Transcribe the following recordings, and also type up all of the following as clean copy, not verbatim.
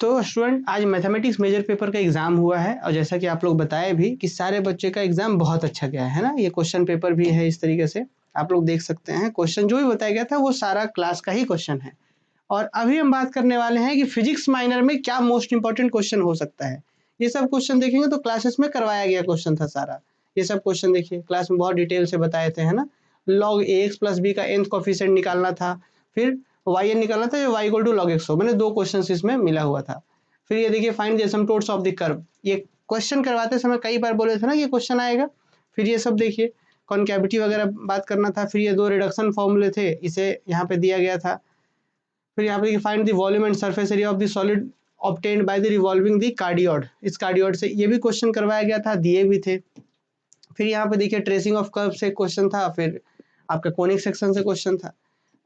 तो स्टूडेंट आज mathematics major paper का एग्जाम हुआ है और जैसा कि आप लोग बताए भी कि सारे बच्चे का एग्जाम बहुत अच्छा गया है ना। ये क्वेश्चन पेपर भी है इस तरीके से आप लोग देख सकते हैं। क्वेश्चन जो भी बताया गया था वो सारा क्लास का ही क्वेश्चन है। और अभी हम बात करने वाले हैं कि फिजिक्स माइनर में क्या मोस्ट इंपॉर्टेंट क्वेश्चन हो सकता है। ये सब क्वेश्चन देखेंगे तो क्लासेस में करवाया गया क्वेश्चन था सारा। ये सब क्वेश्चन देखिए क्लास में बहुत डिटेल से बताए थे, है ना। log ax प्लस बी का nth कोफिशिएंट निकालना था, फिर yn निकालना था, जो y equal to log X हो। मैंने 2 क्वेश्चन इसमें मिला हुआ था। फिर ये देखिए find the asymptotes of the curve. ये क्वेश्चन करवाते समय कई बार बोले थे ना ये क्वेश्चन आएगा। फिर ये सब देखिए कॉन्कैविटी वगैरह बात करना था। फिर ये 2 रिडक्शन फॉर्मूले थे, इसे यहाँ पे दिया गया था। फिर यहाँ पे find the volume and surface area of the solid obtained by the revolving the cardioid. इस कार्डियोड से ये भी क्वेश्चन करवाया गया था, दिए भी थे। फिर यहाँ पे देखिए ट्रेसिंग ऑफ कर्व से क्वेश्चन था, फिर आपका कोनिक सेक्शन से क्वेश्चन था।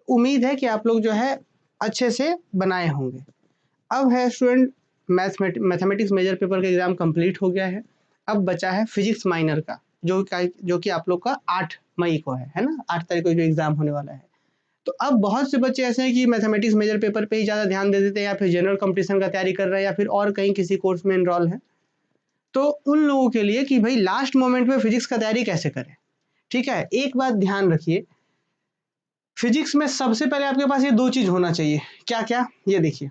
उम्मीद है कि आप लोग जो है अच्छे से बनाए होंगे। अब है स्टूडेंट मैथमेटिक्स मेजर पेपर का एग्जाम कंप्लीट हो गया है। अब बचा है फिजिक्स माइनर का, जो कि आप लोग का 8 मई को है ना। 8 तारीख को जो एग्जाम होने वाला है। तो अब बहुत से बच्चे ऐसे हैं कि मैथमेटिक्स मेजर पेपर पे ही ज़्यादा ध्यान दे देते हैं, या फिर जनरल कंपटीशन का तैयारी कर रहे हैं, या फिर और कहीं किसी कोर्स में इनरोल है। तो उन लोगों के लिए कि भाई लास्ट मोमेंट में फिजिक्स का तैयारी कैसे करें। ठीक है, एक बात ध्यान रखिए, फिजिक्स में सबसे पहले आपके पास ये 2 चीज होना चाहिए। क्या क्या, ये देखिए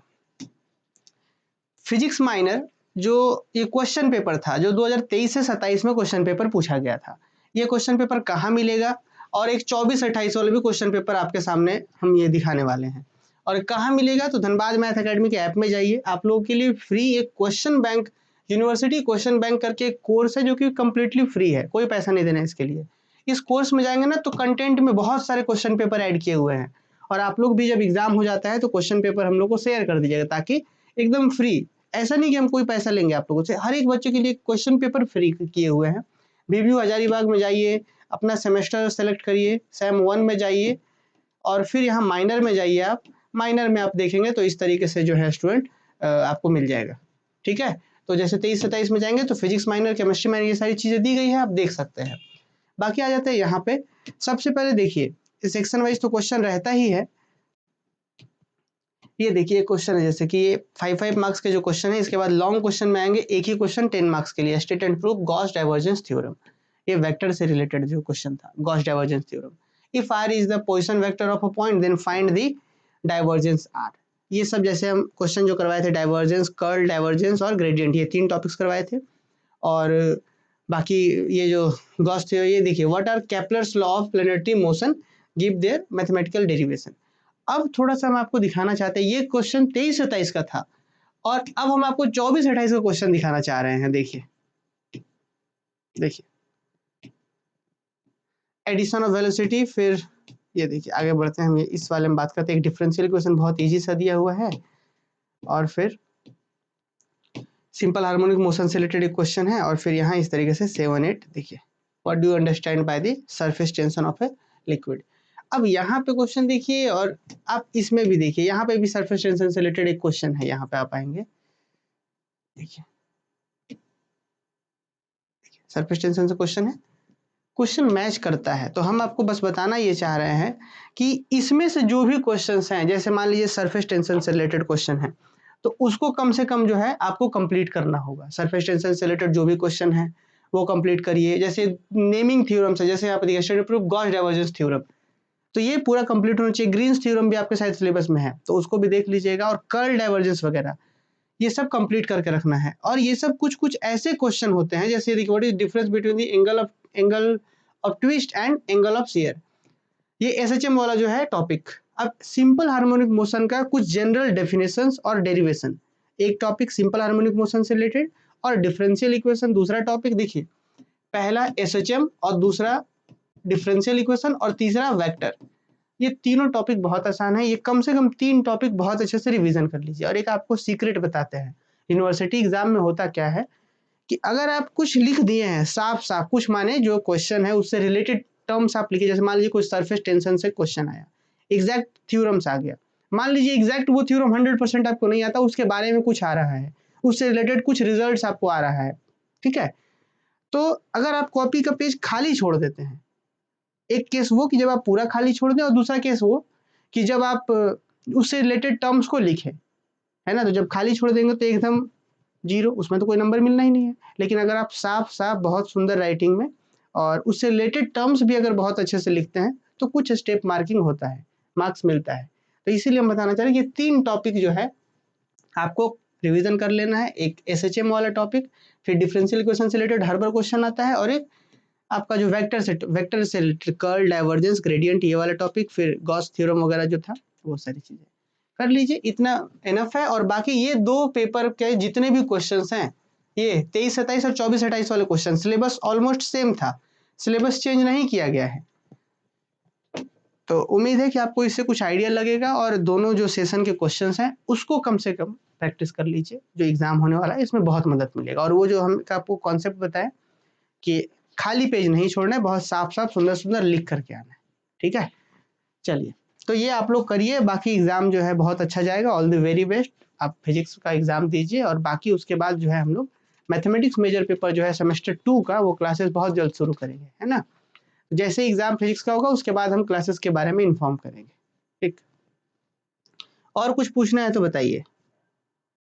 फिजिक्स माइनर जो ये क्वेश्चन पेपर था जो 2023 से 27 में क्वेश्चन पेपर पूछा गया था, ये क्वेश्चन पेपर कहाँ मिलेगा, और एक 24-28 वाले भी क्वेश्चन पेपर आपके सामने हम ये दिखाने वाले हैं। और कहाँ मिलेगा, तो धनबाद मैथ अकेडमी के ऐप में जाइए। आप लोगों के लिए फ्री एक question bank, university question bank करके एक कोर्स है जो कि कम्प्लीटली फ्री है, कोई पैसा नहीं देना इसके लिए। इस कोर्स में जाएंगे ना तो कंटेंट में बहुत सारे क्वेश्चन पेपर ऐड किए हुए हैं, और आप लोग भी जब एग्जाम हो जाता है तो क्वेश्चन पेपर हम लोग को शेयर कर दीजिएगा, ताकि एकदम फ्री, ऐसा नहीं कि हम कोई पैसा लेंगे आप लोगों से, हर एक बच्चे के लिए क्वेश्चन पेपर फ्री किए हुए हैं। बीबीयू हजारीबाग में जाइए, अपना सेमेस्टर सेलेक्ट करिए, सेम 1 में जाइए, और फिर यहाँ माइनर में जाइए। आप माइनर में आप देखेंगे तो इस तरीके से जो है स्टूडेंट आपको मिल जाएगा। ठीक है, तो जैसे 23-27 में जाएंगे तो फिजिक्स माइनर, केमिस्ट्री माइनर, ये सारी चीजें दी गई है, आप देख सकते हैं। बाकी आ जाते हैं यहाँ पे। सबसे पहले देखिए इस सेक्शन वाइज तो क्वेश्चन रहता ही है। ये देखिए क्वेश्चन है, जैसे कि ये 5 मार्क्स के जो क्वेश्चन है, इसके बाद लॉन्ग क्वेश्चन में आएंगे एक ही क्वेश्चन 10 मार्क्स के लिए, state and prove Gauss divergence theorem. ये वेक्टर से रिलेटेड जो क्वेश्चन था, Gauss divergence theorem. If r is the position vector of a point then find the divergence r। ये सब जैसे हम क्वेश्चन जो करवाए थे, डाइवर्जेंस, कर्ल, डाइवर्जेंस और ग्रेडियंट, ये 3 टॉपिक्स करवाए थे। और बाकी ये जो गॉस थ्योरम, ये देखिए what are Kepler's law of planetary motion, give their mathematical derivation. अब थोड़ा सा हम आपको दिखाना चाहते हैं, ये क्वेश्चन 23-27 का था, और अब हम आपको 24-28 का क्वेश्चन दिखाना चाह रहे हैं। देखिए देखिए एडिशन ऑफ वेलोसिटी। फिर ये देखिए आगे बढ़ते हैं हम, ये इस वाले में बात करते हैं। एक डिफरेंशियल क्वेश्चन बहुत इजी सा दिया हुआ है, और फिर सिंपल हार्मोनिक मोशन से रिलेटेड एक क्वेश्चन है, और फिर यहाँ इस तरीके से 7-8 देखिए what do you understand by the surface tension of a liquid. अब यहाँ पे क्वेश्चन देखिए, और आप इसमें भी देखिए, यहाँ पे भी सरफेस टेंशन से रिलेटेड एक क्वेश्चन है। यहाँ पे आप आएंगे, देखिए सरफेस टेंशन से क्वेश्चन है, क्वेश्चन मैच करता है। तो हम आपको बस बताना ये चाह रहे हैं कि इसमें से जो भी क्वेश्चंस हैं, जैसे मान लीजिए सरफेस टेंशन से रिलेटेड क्वेश्चन है, तो उसको कम से कम जो है आपको कंप्लीट करना होगा। सरफेस टेंशन से रिलेटेड जो भी क्वेश्चन है वो कंप्लीट करिए। जैसे नेमिंग थ्योरम से, जैसे यहाँ पे देखिए standard proof Gauss divergence theorem, तो ये पूरा कंप्लीट होना चाहिए। ग्रीन्स थ्योरम भी आपके शायद सिलेबस में है, तो उसको भी देख लीजिएगा, और कर्ल डाइवर्जेंस वगैरह ये सब कंप्लीट करके रखना है। और ये सब कुछ कुछ ऐसे क्वेश्चन होते हैं, जैसे देखिए what is difference between the angle of twist and angle of shear, ये एसएचएम वाला जो है टॉपिक। अब सिंपल हार्मोनिक मोशन का कुछ जनरल डेफिनेशंस और डेरिवेशन, एक टॉपिक सिंपल हार्मोनिक मोशन से रिलेटेड, और डिफरेंशियल इक्वेशन दूसरा टॉपिक। देखिए पहला एसएचएम, और दूसरा डिफरेंशियल इक्वेशन, और तीसरा वेक्टर। ये तीनों टॉपिक बहुत आसान है, ये कम से कम 3 टॉपिक बहुत अच्छे से रिवीजन कर लीजिए। और एक आपको सीक्रेट बताते हैं, यूनिवर्सिटी एग्जाम में होता क्या है कि अगर आप कुछ लिख दिए हैं साफ साफ, कुछ माने जो क्वेश्चन है उससे रिलेटेड टर्म्स आप लिखिए। जैसे मान लीजिए कोई सरफेस टेंशन से क्वेश्चन आया, एग्जैक्ट थ्योरम्स आ गया, मान लीजिए एग्जैक्ट वो थ्योरम 100% आपको नहीं आता, उसके बारे में कुछ आ रहा है, उससे रिलेटेड कुछ रिजल्ट्स आपको आ रहा है। ठीक है, तो अगर आप कॉपी का पेज खाली छोड़ देते हैं, एक केस वो कि जब आप पूरा खाली छोड़ दें, और दूसरा केस वो कि जब आप उससे रिलेटेड टर्म्स को लिखें, है ना। तो जब खाली छोड़ देंगे तो एकदम जीरो, उसमें तो कोई नंबर मिलना ही नहीं है। लेकिन अगर आप साफ साफ बहुत सुंदर राइटिंग में और उससे रिलेटेड टर्म्स भी अगर बहुत अच्छे से लिखते हैं तो कुछ स्टेप मार्किंग होता है, मार्क्स मिलता है। तो इसीलिए हम बताना चाह रहे हैं कि 3 टॉपिक जो है आपको रिवीजन कर लेना है। एक एसएचएम वाला टॉपिक, फिर डिफरेंशियल इक्वेशन से रिलेटेड हर बार क्वेश्चन आता है, और एक आपका जो वेक्टर से रिलेटेड कर्ल, डाइवर्जेंस, ग्रेडियंट, ये वाला टॉपिक, फिर गॉस थ्योरम वगैरह जो था वो सारी चीजें कर लीजिए। इतना इनफ है। और बाकी ये 2 पेपर के जितने भी क्वेश्चंस हैं, ये 23-27 और 24-28 वाले क्वेश्चन, सिलेबस ऑलमोस्ट सेम था, सिलेबस चेंज नहीं किया गया है। तो उम्मीद है कि आपको इससे कुछ आइडिया लगेगा, और दोनों जो सेशन के क्वेश्चंस हैं उसको कम से कम प्रैक्टिस कर लीजिए। जो एग्जाम होने वाला है इसमें बहुत मदद मिलेगा। और वो जो हम आपको कॉन्सेप्ट बताएं कि खाली पेज नहीं छोड़ना है, बहुत साफ साफ सुंदर सुंदर लिख करके आना है। ठीक है, चलिए, तो ये आप लोग करिए। बाकी एग्जाम जो है बहुत अच्छा जाएगा। All the very best. आप फिजिक्स का एग्जाम दीजिए, और बाकी उसके बाद जो है हम लोग मैथमेटिक्स मेजर पेपर जो है सेमेस्टर 2 का, वो क्लासेस बहुत जल्द शुरू करेंगे, है ना। जैसे एग्जाम फिजिक्स का होगा उसके बाद हम क्लासेस के बारे में इन्फॉर्म करेंगे। ठीक, और कुछ पूछना है तो बताइए।